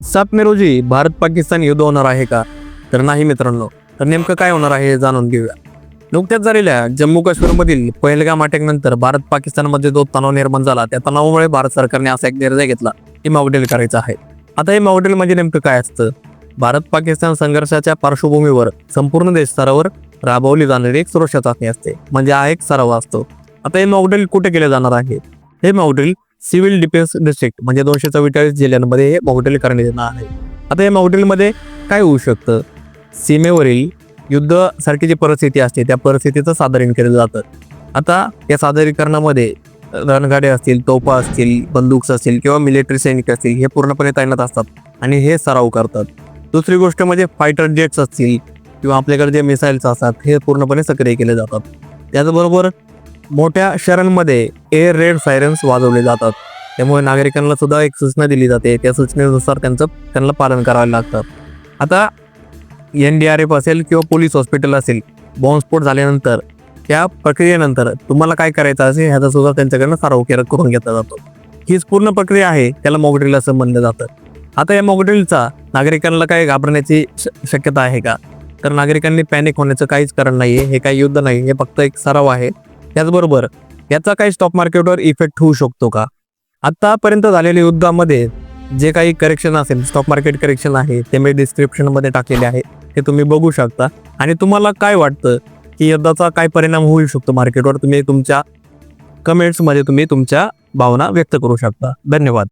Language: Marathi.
7 मे रोजी भारत पाकिस्तान युद्ध होणार आहे का? तर नाही मित्रांनो. तर नेमकं काय होणार आहे हे जाणून घेऊया. नुकत्याच झालेल्या जम्मू काश्मीरमधील पहलगाम अटॅकनंतर भारत पाकिस्तानमध्ये जो तणाव निर्माण झाला, त्या तणावामुळे भारत सरकारने असा एक निर्णय घेतला की मॉकड्रिल करायचं आहे. आता हे मॉकड्रिल म्हणजे नेमकं काय असतं? भारत पाकिस्तान संघर्षाच्या पार्श्वभूमीवर संपूर्ण देश स्तरावर राबवली जाणारी एक सुरक्षा चाचणी असते, म्हणजे हा एक सराव असतो. आता हे मॉकड्रिल कुठे केले जाणार आहे? हे मॉकड्रिल सिव्हिल डिफेन्स डिस्ट्रिक्ट म्हणजे 244 जिल्ह्यांमध्ये हे मॉकड्रिल करण्यात येणार आहे. आता या मॉकड्रिलमध्ये काय होऊ शकतं? सीमेवरील युद्ध सारखी जी परिस्थिती असते त्या परिस्थितीचं सादरीकरण केलं जातं. आता या सादरीकरणामध्ये रणगाडे असतील, तोफा असतील, बंदूक असतील किंवा मिलिटरी सैनिक असतील, हे पूर्णपणे तैनात असतात आणि हे सराव करतात. दुसरी गोष्ट म्हणजे फायटर जेट्स असतील किंवा आपल्याकडे जे मिसाईल्स असतात हे पूर्णपणे सक्रिय केले जातात. त्याचबरोबर मोठ्या शहरांमध्ये एअर रेड सायरन्स वाजवले जातात. त्यामुळे नागरिकांना सुद्धा एक सूचना दिली जाते, त्या सूचनेनुसार त्यांना पालन करावे लागतं. आता NDRF असेल किंवा पोलीस हॉस्पिटल असेल, बॉम्बस्फोट झाल्यानंतर त्या प्रक्रियेनंतर तुम्हाला काय करायचं असेल ह्याचा सुद्धा त्यांच्याकडनं सराव करून घेतला जातो. हीच पूर्ण प्रक्रिया आहे, त्याला मॉकड्रिल असं म्हणलं जातं. आता या मॉकड्रिलचा नागरिकांना काय घाबरण्याची शक्यता आहे का? तर नागरिकांनी पॅनिक होण्याचं काहीच कारण नाहीये. हे काही युद्ध नाही, हे फक्त एक सराव आहे. त्याचबरोबर याचा काही स्टॉक मार्केटवर इफेक्ट होऊ शकतो का? आतापर्यंत झालेल्या युद्धामध्ये जे काही करेक्शन असेल, स्टॉक मार्केट करेक्शन आहे, ते मी डिस्क्रिप्शनमध्ये टाकलेले आहे, ते तुम्ही बघू शकता. आणि तुम्हाला काय वाटतं की युद्धाचा काय परिणाम होऊ शकतो मार्केटवर? तुम्ही तुमच्या कमेंट्समध्ये तुम्ही तुमच्या भावना व्यक्त करू शकता. धन्यवाद.